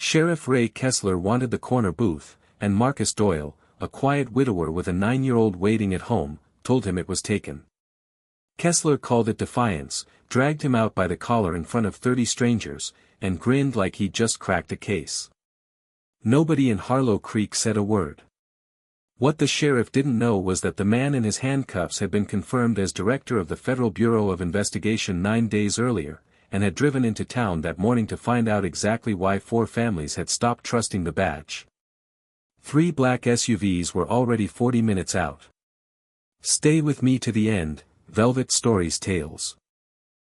Sheriff Ray Kessler wanted the corner booth, and Marcus Doyle, a quiet widower with a 9-year-old waiting at home, told him it was taken. Kessler called it defiance, dragged him out by the collar in front of 30 strangers, and grinned like he'd just cracked a case. Nobody in Harlow Creek said a word. What the sheriff didn't know was that the man in his handcuffs had been confirmed as director of the Federal Bureau of Investigation 9 days earlier, and had driven into town that morning to find out exactly why 4 families had stopped trusting the badge. 3 black SUVs were already 40 minutes out. Stay with me to the end, Velvet Storiez Tales.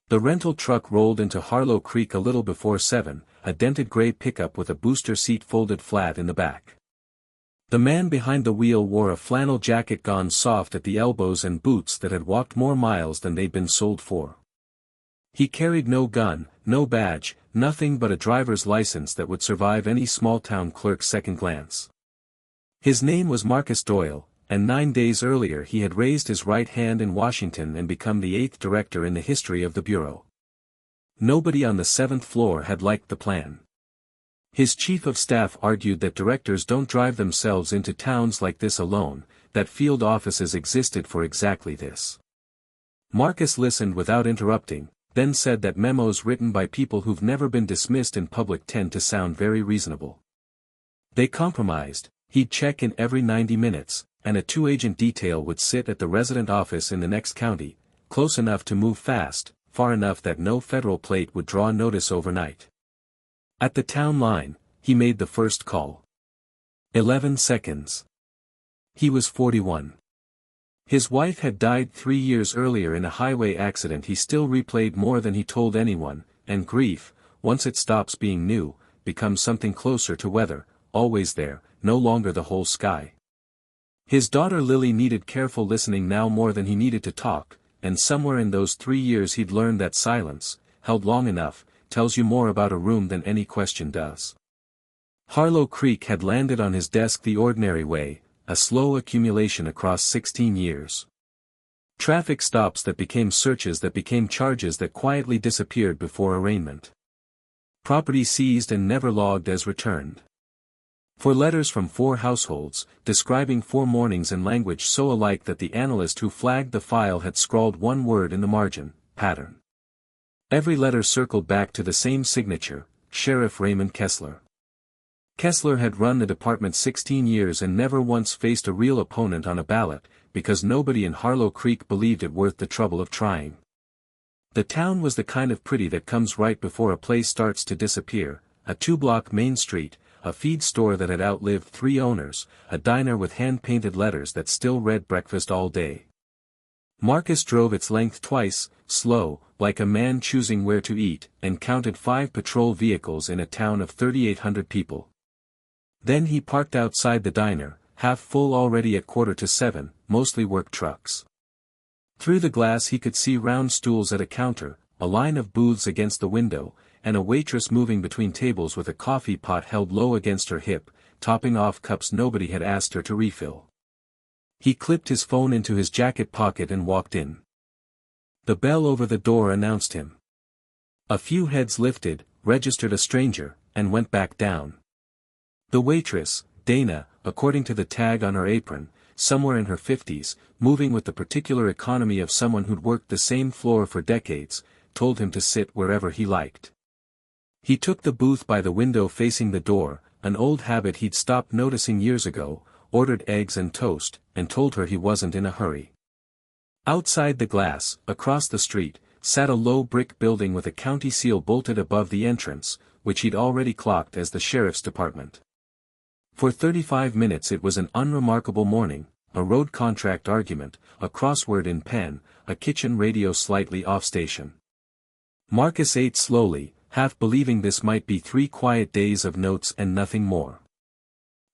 The rental truck rolled into Harlow Creek a little before 7, a dented gray pickup with a booster seat folded flat in the back. The man behind the wheel wore a flannel jacket gone soft at the elbows and boots that had walked more miles than they'd been sold for. He carried no gun, no badge, nothing but a driver's license that would survive any small-town clerk's second glance. His name was Marcus Doyle, and 9 days earlier he had raised his right hand in Washington and become the 8th director in the history of the Bureau. Nobody on the 7th floor had liked the plan. His chief of staff argued that directors don't drive themselves into towns like this alone, that field offices existed for exactly this. Marcus listened without interrupting, then said that memos written by people who've never been dismissed in public tend to sound very reasonable. They compromised. He'd check in every 90 minutes, and a 2-agent detail would sit at the resident office in the next county, close enough to move fast, far enough that no federal plate would draw notice overnight. At the town line, he made the first call. 11 seconds. He was 41. His wife had died 3 years earlier in a highway accident he still replayed more than he told anyone, and grief, once it stops being new, becomes something closer to weather, always there, no longer the whole sky. His daughter Lily needed careful listening now more than he needed to talk, and somewhere in those 3 years he'd learned that silence, held long enough, tells you more about a room than any question does. Harlow Creek had landed on his desk the ordinary way, a slow accumulation across 16 years. Traffic stops that became searches that became charges that quietly disappeared before arraignment. Property seized and never logged as returned. 4 letters from 4 households, describing 4 mornings in language so alike that the analyst who flagged the file had scrawled one word in the margin: pattern. Every letter circled back to the same signature, Sheriff Raymond Kessler. Kessler had run the department 16 years and never once faced a real opponent on a ballot, because nobody in Harlow Creek believed it worth the trouble of trying. The town was the kind of pretty that comes right before a place starts to disappear, a 2-block main street, a feed store that had outlived 3 owners, a diner with hand-painted letters that still read breakfast all day. Marcus drove its length twice, slow, like a man choosing where to eat, and counted 5 patrol vehicles in a town of 3,800 people. Then he parked outside the diner, half full already at 6:45, mostly work trucks. Through the glass he could see round stools at a counter, a line of booths against the window, and a waitress moving between tables with a coffee pot held low against her hip, topping off cups nobody had asked her to refill. He clipped his phone into his jacket pocket and walked in. The bell over the door announced him. A few heads lifted, registered a stranger, and went back down. The waitress, Dana, according to the tag on her apron, somewhere in her 50s, moving with the particular economy of someone who'd worked the same floor for decades, told him to sit wherever he liked. He took the booth by the window facing the door, an old habit he'd stopped noticing years ago, ordered eggs and toast, and told her he wasn't in a hurry. Outside the glass, across the street, sat a low brick building with a county seal bolted above the entrance, which he'd already clocked as the sheriff's department. For 35 minutes it was an unremarkable morning, a road contract argument, a crossword in pen, a kitchen radio slightly off station. Marcus ate slowly, half believing this might be 3 quiet days of notes and nothing more.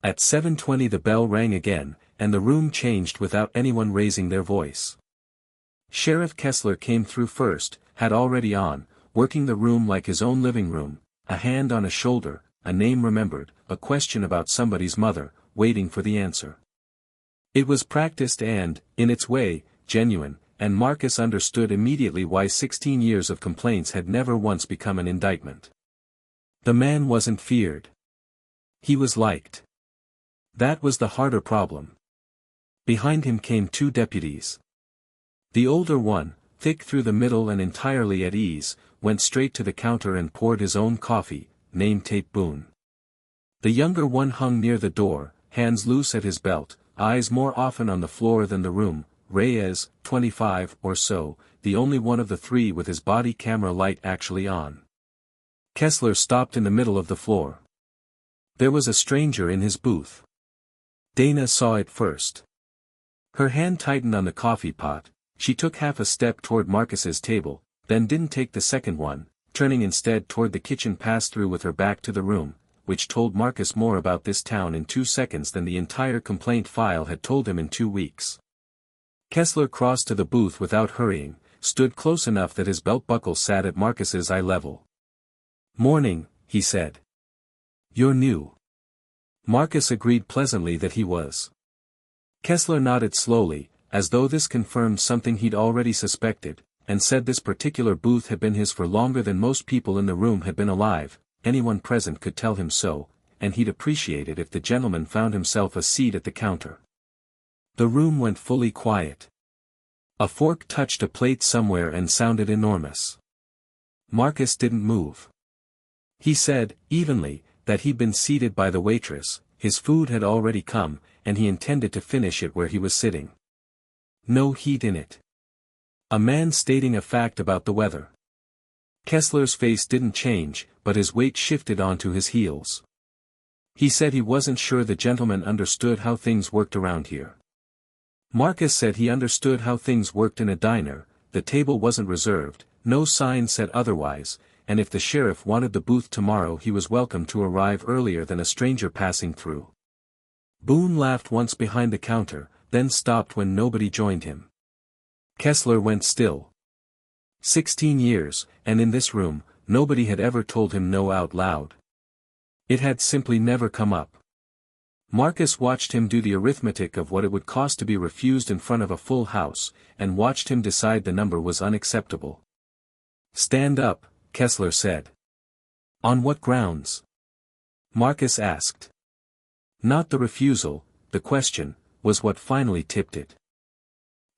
At 7:20 the bell rang again, and the room changed without anyone raising their voice. Sheriff Kessler came through first, hat already on, working the room like his own living room, a hand on a shoulder, a name remembered, a question about somebody's mother, waiting for the answer. It was practiced and, in its way, genuine, and Marcus understood immediately why 16 years of complaints had never once become an indictment. The man wasn't feared. He was liked. That was the harder problem. Behind him came two deputies. The older one, thick through the middle and entirely at ease, went straight to the counter and poured his own coffee, name Tate Boone. The younger one hung near the door, hands loose at his belt, eyes more often on the floor than the room. Reyes, 25 or so, the only one of the three with his body camera light actually on. Kessler stopped in the middle of the floor. There was a stranger in his booth. Dana saw it first. Her hand tightened on the coffee pot. She took half a step toward Marcus's table, then didn't take the second one, turning instead toward the kitchen pass-through with her back to the room, which told Marcus more about this town in 2 seconds than the entire complaint file had told him in 2 weeks. Kessler crossed to the booth without hurrying, stood close enough that his belt buckle sat at Marcus's eye level. "Morning," he said. "You're new." Marcus agreed pleasantly that he was. Kessler nodded slowly, as though this confirmed something he'd already suspected, and said this particular booth had been his for longer than most people in the room had been alive. Anyone present could tell him so, and he'd appreciate it if the gentleman found himself a seat at the counter. The room went fully quiet. A fork touched a plate somewhere and sounded enormous. Marcus didn't move. He said, evenly, that he'd been seated by the waitress, his food had already come, and he intended to finish it where he was sitting. No heat in it. A man stating a fact about the weather. Kessler's face didn't change, but his weight shifted onto his heels. He said he wasn't sure the gentleman understood how things worked around here. Marcus said he understood how things worked in a diner. The table wasn't reserved, no sign said otherwise, and if the sheriff wanted the booth tomorrow he was welcome to arrive earlier than a stranger passing through. Boone laughed once behind the counter, then stopped when nobody joined him. Kessler went still. 16 years, and in this room, nobody had ever told him no out loud. It had simply never come up. Marcus watched him do the arithmetic of what it would cost to be refused in front of a full house, and watched him decide the number was unacceptable. "Stand up," Kessler said. "On what grounds?" Marcus asked. Not the refusal, the question, was what finally tipped it.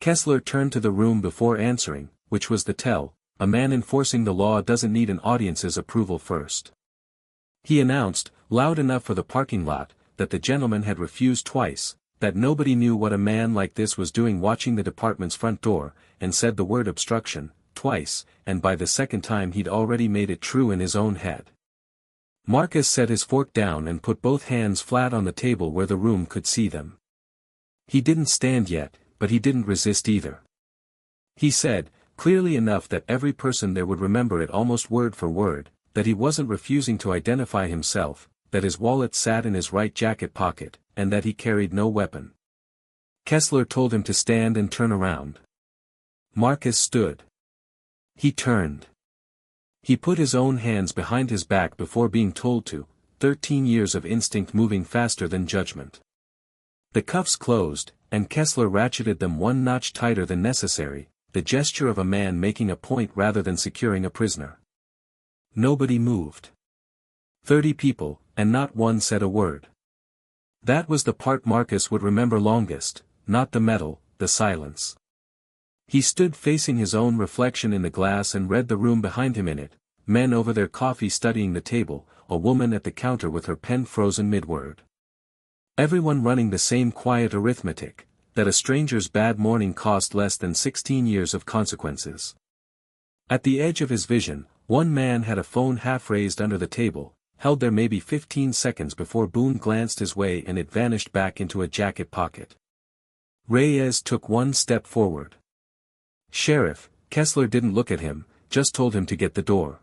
Kessler turned to the room before answering, which was the tell. A man enforcing the law doesn't need an audience's approval first. He announced, loud enough for the parking lot, that the gentleman had refused twice, that nobody knew what a man like this was doing watching the department's front door, and said the word obstruction, twice, and by the second time he'd already made it true in his own head. Marcus set his fork down and put both hands flat on the table where the room could see them. He didn't stand yet, but he didn't resist either. He said, clearly enough that every person there would remember it almost word for word, that he wasn't refusing to identify himself, that his wallet sat in his right jacket pocket, and that he carried no weapon. Kessler told him to stand and turn around. Marcus stood. He turned. He put his own hands behind his back before being told to, 13 years of instinct moving faster than judgment. The cuffs closed, and Kessler ratcheted them 1 notch tighter than necessary, the gesture of a man making a point rather than securing a prisoner. Nobody moved. 30 people, and not one said a word. That was the part Marcus would remember longest, not the metal, the silence. He stood facing his own reflection in the glass and read the room behind him in it, men over their coffee studying the table, a woman at the counter with her pen frozen mid-word. Everyone running the same quiet arithmetic, that a stranger's bad morning cost less than 16 years of consequences. At the edge of his vision, one man had a phone half raised under the table, held there maybe 15 seconds before Boone glanced his way and it vanished back into a jacket pocket. Reyes took 1 step forward. "Sheriff," Kessler didn't look at him, just told him to get the door.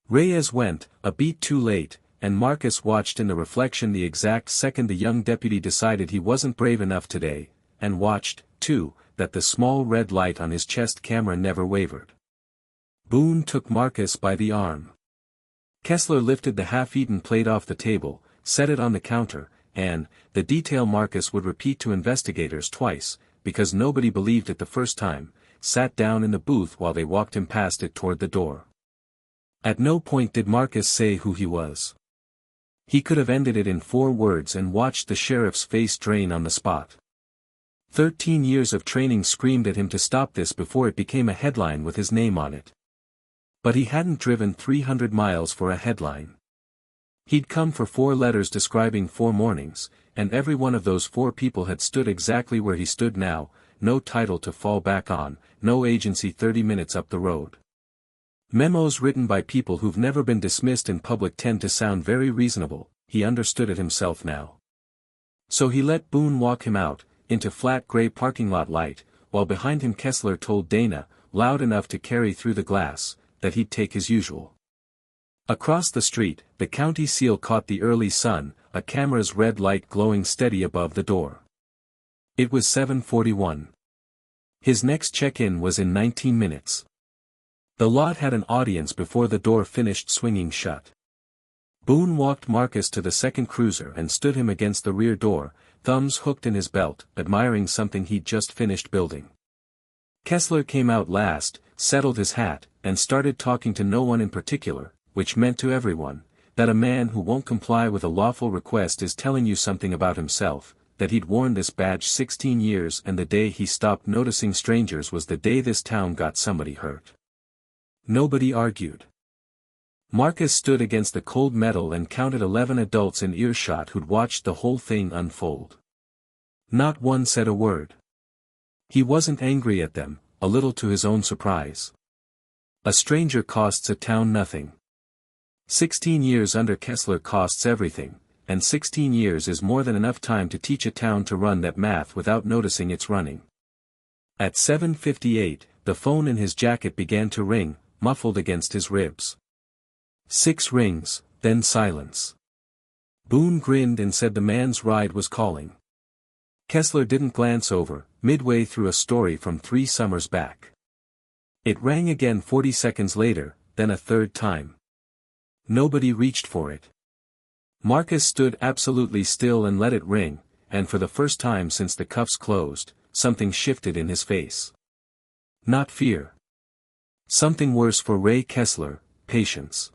Reyes went, a beat too late, and Marcus watched in the reflection the exact second the young deputy decided he wasn't brave enough today, and watched, too, that the small red light on his chest camera never wavered. Boone took Marcus by the arm. Kessler lifted the half-eaten plate off the table, set it on the counter, and, the detail Marcus would repeat to investigators twice, because nobody believed it the first time, sat down in the booth while they walked him past it toward the door. At no point did Marcus say who he was. He could have ended it in 4 words and watched the sheriff's face drain on the spot. 13 years of training screamed at him to stop this before it became a headline with his name on it. But he hadn't driven 300 miles for a headline. He'd come for 4 letters describing 4 mornings, and every one of those 4 people had stood exactly where he stood now, no title to fall back on, no agency 30 minutes up the road. Memos written by people who've never been dismissed in public tend to sound very reasonable, he understood it himself now. So he let Boone walk him out, into flat gray parking lot light, while behind him Kessler told Dana, loud enough to carry through the glass, that he'd take his usual. Across the street, the county seal caught the early sun, a camera's red light glowing steady above the door. It was 7:41. His next check-in was in 19 minutes. The lot had an audience before the door finished swinging shut. Boone walked Marcus to the second cruiser and stood him against the rear door, thumbs hooked in his belt, admiring something he'd just finished building. Kessler came out last, settled his hat, and started talking to no one in particular, which meant to everyone, that a man who won't comply with a lawful request is telling you something about himself, that he'd worn this badge 16 years and the day he stopped noticing strangers was the day this town got somebody hurt. Nobody argued. Marcus stood against the cold metal and counted 11 adults in earshot who'd watched the whole thing unfold. Not one said a word. He wasn't angry at them, a little to his own surprise. A stranger costs a town nothing. 16 years under Kessler costs everything, and 16 years is more than enough time to teach a town to run that math without noticing it's running. At 7:58, the phone in his jacket began to ring, muffled against his ribs. 6 rings, then silence. Boone grinned and said the man's ride was calling. Kessler didn't glance over, midway through a story from 3 summers back. It rang again 40 seconds later, then a third time. Nobody reached for it. Marcus stood absolutely still and let it ring, and for the first time since the cuffs closed, something shifted in his face. Not fear. Something worse for Ray Kessler, patience.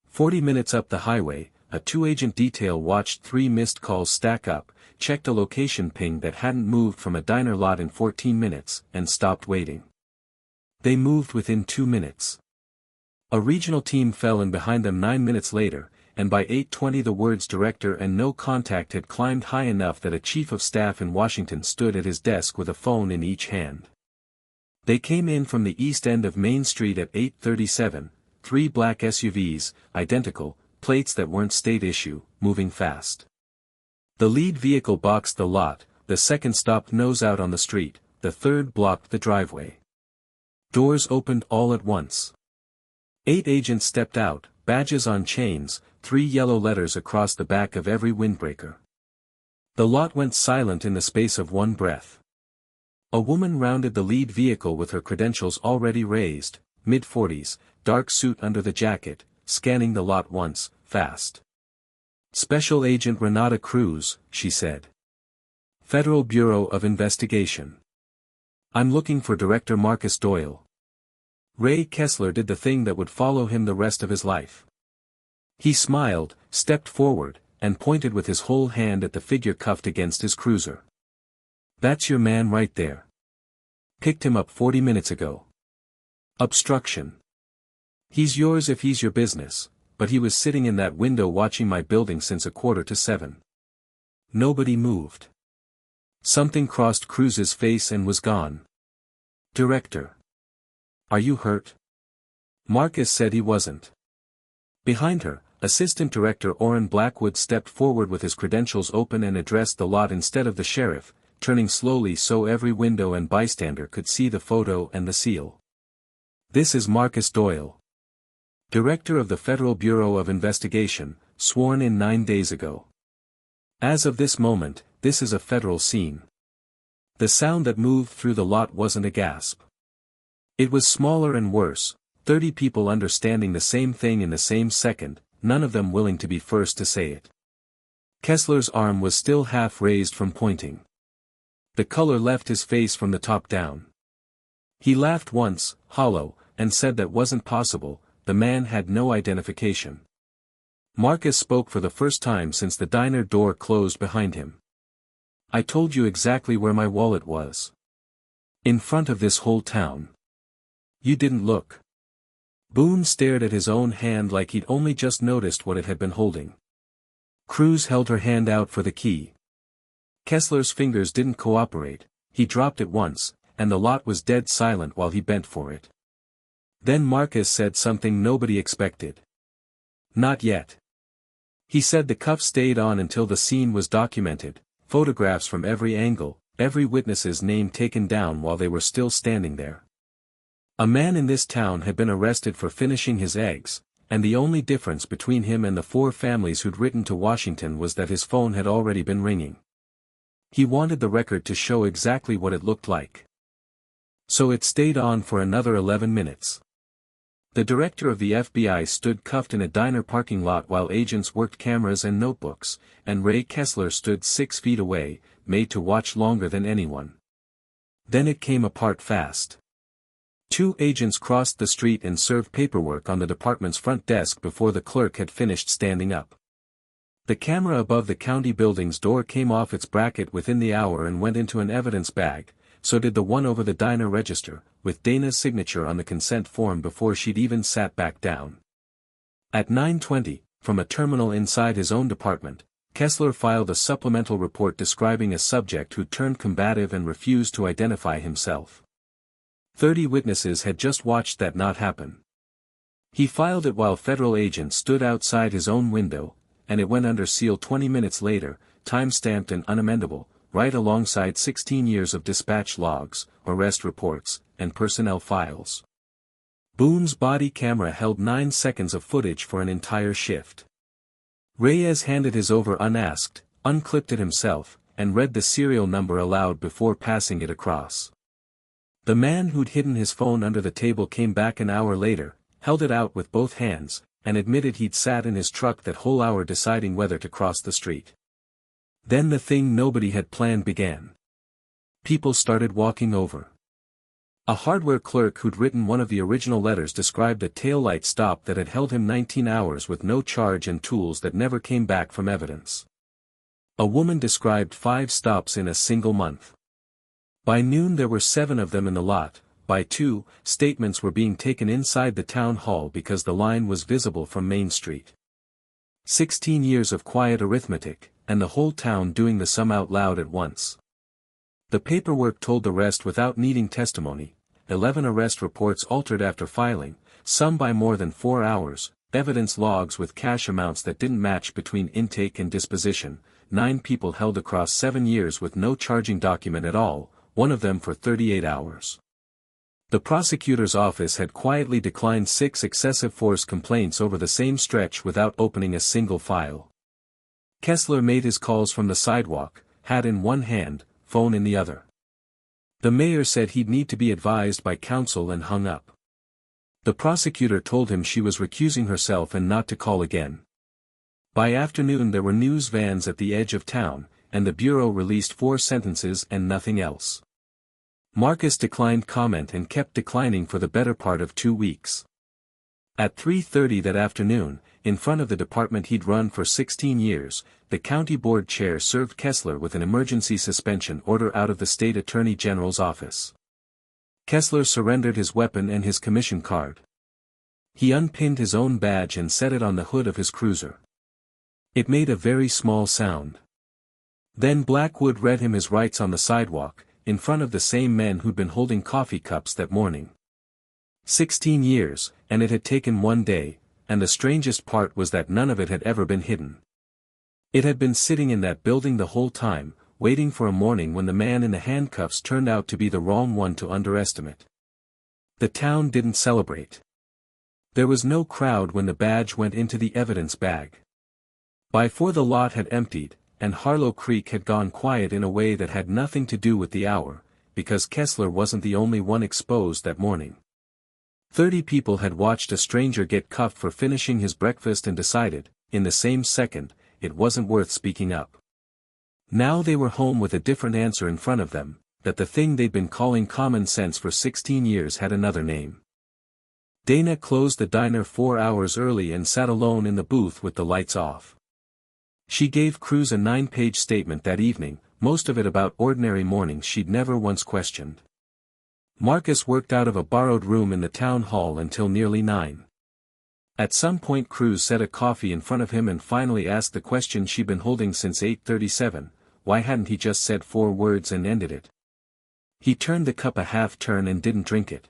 40 minutes up the highway, a 2-agent detail watched 3 missed calls stack up, checked a location ping that hadn't moved from a diner lot in 14 minutes, and stopped waiting. They moved within 2 minutes. A regional team fell in behind them 9 minutes later, and by 8:20 the words director and no contact had climbed high enough that a chief of staff in Washington stood at his desk with a phone in each hand. They came in from the east end of Main Street at 8:37, 3 black SUVs, identical, plates that weren't state issue, moving fast. The lead vehicle boxed the lot, the second stopped nose out on the street, the third blocked the driveway. Doors opened all at once. 8 agents stepped out, badges on chains, 3 yellow letters across the back of every windbreaker. The lot went silent in the space of one breath. A woman rounded the lead vehicle with her credentials already raised, mid-40s, dark suit under the jacket, scanning the lot once, fast. Special Agent Renata Cruz, she said. Federal Bureau of Investigation. I'm looking for Director Marcus Doyle. Ray Kessler did the thing that would follow him the rest of his life. He smiled, stepped forward, and pointed with his whole hand at the figure cuffed against his cruiser. That's your man right there. Picked him up 40 minutes ago. Obstruction. He's yours if he's your business, but he was sitting in that window watching my building since 6:45. Nobody moved. Something crossed Cruz's face and was gone. Director. Are you hurt? Marcus said he wasn't. Behind her, Assistant Director Orrin Blackwood stepped forward with his credentials open and addressed the lot instead of the sheriff, turning slowly so every window and bystander could see the photo and the seal. This is Marcus Doyle, Director of the Federal Bureau of Investigation, sworn in 9 days ago. As of this moment, this is a federal scene. The sound that moved through the lot wasn't a gasp. It was smaller and worse, 30 people understanding the same thing in the same second, none of them willing to be first to say it. Kessler's arm was still half raised from pointing. The color left his face from the top down. He laughed once, hollow, and said that wasn't possible, the man had no identification. Marcus spoke for the first time since the diner door closed behind him. "I told you exactly where my wallet was. In front of this whole town. You didn't look." Boone stared at his own hand like he'd only just noticed what it had been holding. Cruz held her hand out for the key. Kessler's fingers didn't cooperate. He dropped it once, and the lot was dead silent while he bent for it. Then Marcus said something nobody expected. "Not yet." He said the cuff stayed on until the scene was documented, photographs from every angle, every witness's name taken down while they were still standing there. A man in this town had been arrested for finishing his eggs, and the only difference between him and the 4 families who'd written to Washington was that his phone had already been ringing. He wanted the record to show exactly what it looked like. So it stayed on for another 11 minutes. The director of the FBI stood cuffed in a diner parking lot while agents worked cameras and notebooks, and Ray Kessler stood 6 feet away, made to watch longer than anyone. Then it came apart fast. 2 agents crossed the street and served paperwork on the department's front desk before the clerk had finished standing up. The camera above the county building's door came off its bracket within the hour and went into an evidence bag, so did the one over the diner register, with Dana's signature on the consent form before she'd even sat back down. At 9:20, from a terminal inside his own department, Kessler filed a supplemental report describing a subject who turned combative and refused to identify himself. 30 witnesses had just watched that not happen. He filed it while federal agents stood outside his own window, and it went under seal 20 minutes later, time-stamped and unamendable, right alongside 16 years of dispatch logs, arrest reports, and personnel files. Boone's body camera held 9 seconds of footage for an entire shift. Reyes handed his over unasked, unclipped it himself, and read the serial number aloud before passing it across. The man who'd hidden his phone under the table came back an hour later, held it out with both hands, and admitted he'd sat in his truck that whole hour deciding whether to cross the street. Then the thing nobody had planned began. People started walking over. A hardware clerk who'd written one of the original letters described a taillight stop that had held him 19 hours with no charge and tools that never came back from evidence. A woman described 5 stops in a single month. By noon there were 7 of them in the lot. By 2, statements were being taken inside the town hall because the line was visible from Main Street. 16 years of quiet arithmetic, and the whole town doing the sum out loud at once. The paperwork told the rest without needing testimony. 11 arrest reports altered after filing, some by more than 4 hours, evidence logs with cash amounts that didn't match between intake and disposition, 9 people held across 7 years with no charging document at all, one of them for 38 hours. The prosecutor's office had quietly declined 6 excessive force complaints over the same stretch without opening a single file. Kessler made his calls from the sidewalk, hat in one hand, phone in the other. The mayor said he'd need to be advised by counsel and hung up. The prosecutor told him she was recusing herself and not to call again. By afternoon there were news vans at the edge of town, and the bureau released 4 sentences and nothing else. Marcus declined comment and kept declining for the better part of 2 weeks. At 3:30 that afternoon, in front of the department he'd run for 16 years, the county board chair served Kessler with an emergency suspension order out of the state attorney general's office. Kessler surrendered his weapon and his commission card. He unpinned his own badge and set it on the hood of his cruiser. It made a very small sound. Then Blackwood read him his rights on the sidewalk, in front of the same men who'd been holding coffee cups that morning. 16 years, and it had taken 1 day, and the strangest part was that none of it had ever been hidden. It had been sitting in that building the whole time, waiting for a morning when the man in the handcuffs turned out to be the wrong one to underestimate. The town didn't celebrate. There was no crowd when the badge went into the evidence bag. By 4 the lot had emptied, and Harlow Creek had gone quiet in a way that had nothing to do with the hour, because Kessler wasn't the only one exposed that morning. 30 people had watched a stranger get cuffed for finishing his breakfast and decided, in the same second, it wasn't worth speaking up. Now they were home with a different answer in front of them, that the thing they'd been calling common sense for 16 years had another name. Dana closed the diner 4 hours early and sat alone in the booth with the lights off. She gave Cruz a 9-page statement that evening, most of it about ordinary mornings she'd never once questioned. Marcus worked out of a borrowed room in the town hall until nearly 9. At some point Cruz set a coffee in front of him and finally asked the question she'd been holding since 8:37, why hadn't he just said 4 words and ended it? He turned the cup a half turn and didn't drink it.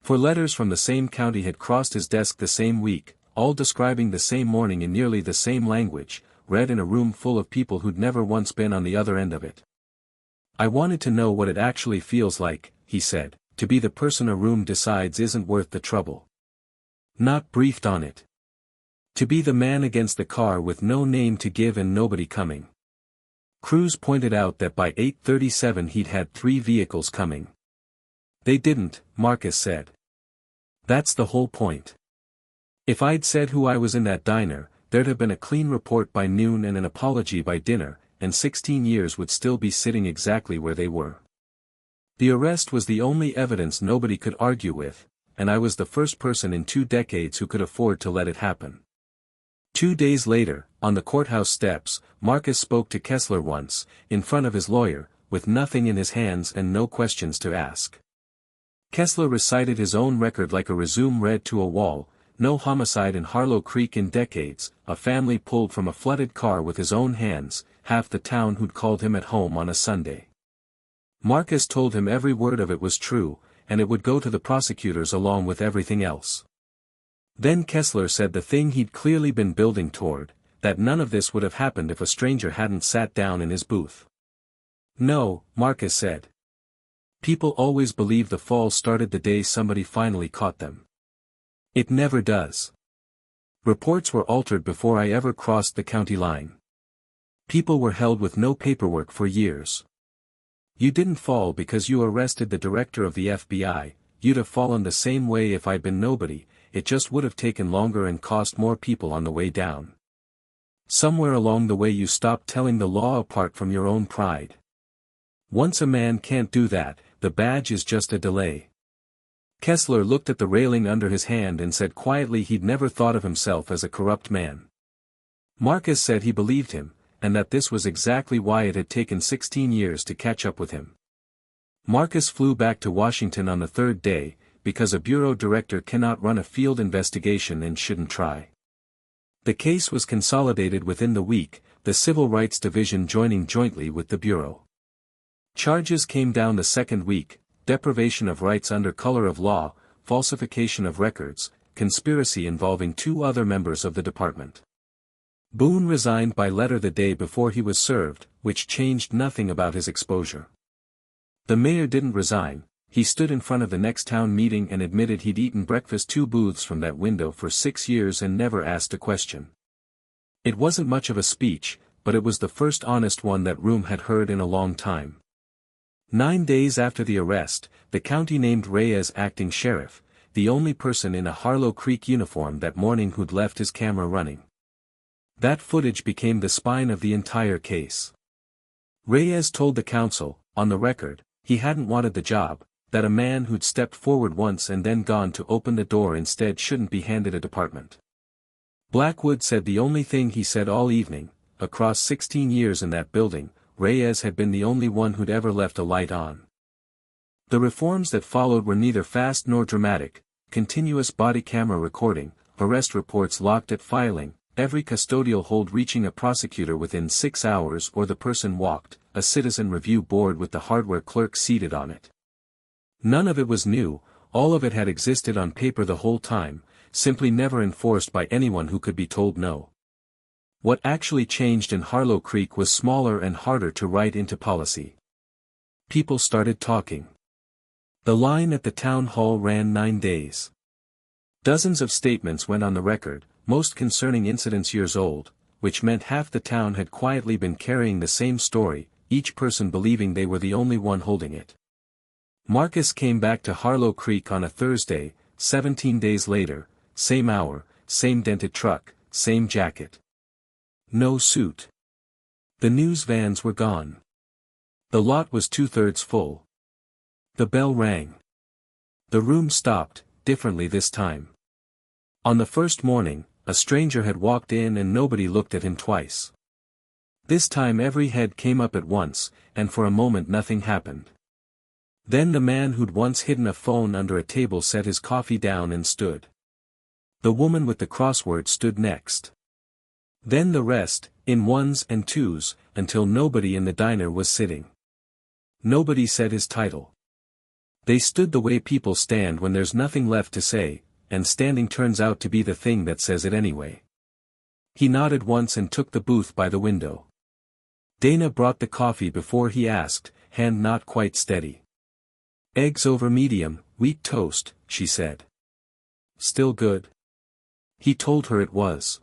4 letters from the same county had crossed his desk the same week, all describing the same morning in nearly the same language, read in a room full of people who'd never once been on the other end of it. I wanted to know what it actually feels like, he said, to be the person a room decides isn't worth the trouble. Not briefed on it. To be the man against the car with no name to give and nobody coming. Cruz pointed out that by 8:37 he'd had 3 vehicles coming. They didn't, Marcus said. That's the whole point. If I'd said who I was in that diner, there'd have been a clean report by noon and an apology by dinner, and 16 years would still be sitting exactly where they were. The arrest was the only evidence nobody could argue with, and I was the first person in 2 decades who could afford to let it happen. 2 days later, on the courthouse steps, Marcus spoke to Kessler once, in front of his lawyer, with nothing in his hands and no questions to ask. Kessler recited his own record like a resume read to a wall: no homicide in Harlow Creek in decades, a family pulled from a flooded car with his own hands, half the town who'd called him at home on a Sunday. Marcus told him every word of it was true, and it would go to the prosecutors along with everything else. Then Kessler said the thing he'd clearly been building toward, that none of this would have happened if a stranger hadn't sat down in his booth. No, Marcus said. People always believe the fall started the day somebody finally caught them. It never does. Reports were altered before I ever crossed the county line. People were held with no paperwork for years. You didn't fall because you arrested the director of the FBI, you'd have fallen the same way if I'd been nobody, it just would have taken longer and cost more people on the way down. Somewhere along the way you stopped telling the law apart from your own pride. Once a man can't do that, the badge is just a delay. Kessler looked at the railing under his hand and said quietly he'd never thought of himself as a corrupt man. Marcus said he believed him, and that this was exactly why it had taken 16 years to catch up with him. Marcus flew back to Washington on the 3rd day, because a bureau director cannot run a field investigation and shouldn't try. The case was consolidated within the week, the Civil Rights Division joining jointly with the Bureau. Charges came down the 2nd week: deprivation of rights under color of law, falsification of records, conspiracy involving 2 other members of the department. Boone resigned by letter the day before he was served, which changed nothing about his exposure. The mayor didn't resign. He stood in front of the next town meeting and admitted he'd eaten breakfast 2 booths from that window for 6 years and never asked a question. It wasn't much of a speech, but it was the first honest one that room had heard in a long time. 9 days after the arrest, the county named Reyes acting sheriff, the only person in a Harlow Creek uniform that morning who'd left his camera running. That footage became the spine of the entire case. Reyes told the council, on the record, he hadn't wanted the job, that a man who'd stepped forward once and then gone to open the door instead shouldn't be handed a department. Blackwood said the only thing he said all evening, across 16 years in that building, Reyes had been the only one who'd ever left a light on. The reforms that followed were neither fast nor dramatic: continuous body camera recording, arrest reports locked at filing, every custodial hold reaching a prosecutor within 6 hours or the person walked, a citizen review board with the hardware clerk seated on it. None of it was new, all of it had existed on paper the whole time, simply never enforced by anyone who could be told no. What actually changed in Harlow Creek was smaller and harder to write into policy. People started talking. The line at the town hall ran 9 days. Dozens of statements went on the record, most concerning incidents years old, which meant half the town had quietly been carrying the same story, each person believing they were the only one holding it. Marcus came back to Harlow Creek on a Thursday, 17 days later, same hour, same dented truck, same jacket. No suit. The news vans were gone. The lot was 2/3 full. The bell rang. The room stopped, differently this time. On the first morning, a stranger had walked in and nobody looked at him twice. This time every head came up at once, and for a moment nothing happened. Then the man who'd once hidden a phone under a table set his coffee down and stood. The woman with the crossword stood next. Then the rest, in ones and twos, until nobody in the diner was sitting. Nobody said his title. They stood the way people stand when there's nothing left to say, and standing turns out to be the thing that says it anyway. He nodded once and took the booth by the window. Dana brought the coffee before he asked, hand not quite steady. Eggs over medium, wheat toast, she said. Still good? He told her it was.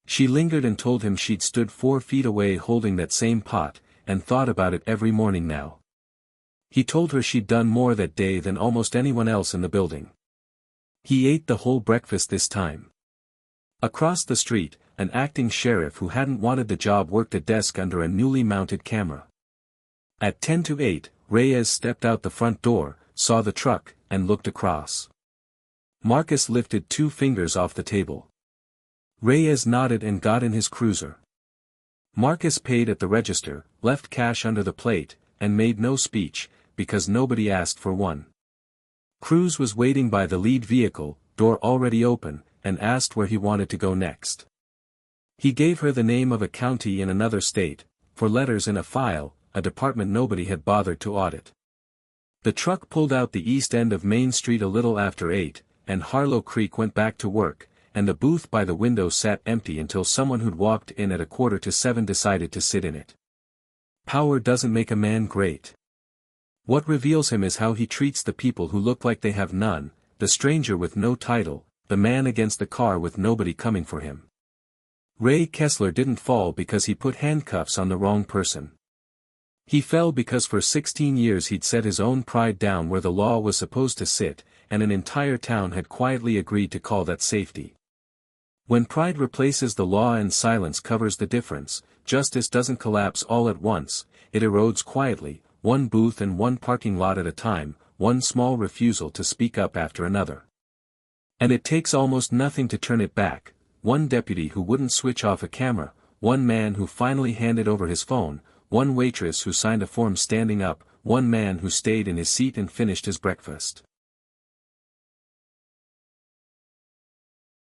She lingered and told him she'd stood 4 feet away holding that same pot, and thought about it every morning now. He told her she'd done more that day than almost anyone else in the building. He ate the whole breakfast this time. Across the street, an acting sheriff who hadn't wanted the job worked a desk under a newly mounted camera. At 10 to 8, Reyes stepped out the front door, saw the truck, and looked across. Marcus lifted 2 fingers off the table. Reyes nodded and got in his cruiser. Marcus paid at the register, left cash under the plate, and made no speech, because nobody asked for one. Cruz was waiting by the lead vehicle, door already open, and asked where he wanted to go next. He gave her the name of a county in another state, for letters in a file, a department nobody had bothered to audit. The truck pulled out the east end of Main Street a little after 8, and Harlow Creek went back to work, and the booth by the window sat empty until someone who'd walked in at 6:45 decided to sit in it. Power doesn't make a man great. What reveals him is how he treats the people who look like they have none, the stranger with no title, the man against the car with nobody coming for him. Ray Kessler didn't fall because he put handcuffs on the wrong person. He fell because for 16 years he'd set his own pride down where the law was supposed to sit, and an entire town had quietly agreed to call that safety. When pride replaces the law and silence covers the difference, justice doesn't collapse all at once, it erodes quietly, one booth and one parking lot at a time, one small refusal to speak up after another. And it takes almost nothing to turn it back, one deputy who wouldn't switch off a camera, one man who finally handed over his phone, one waitress who signed a form standing up, one man who stayed in his seat and finished his breakfast.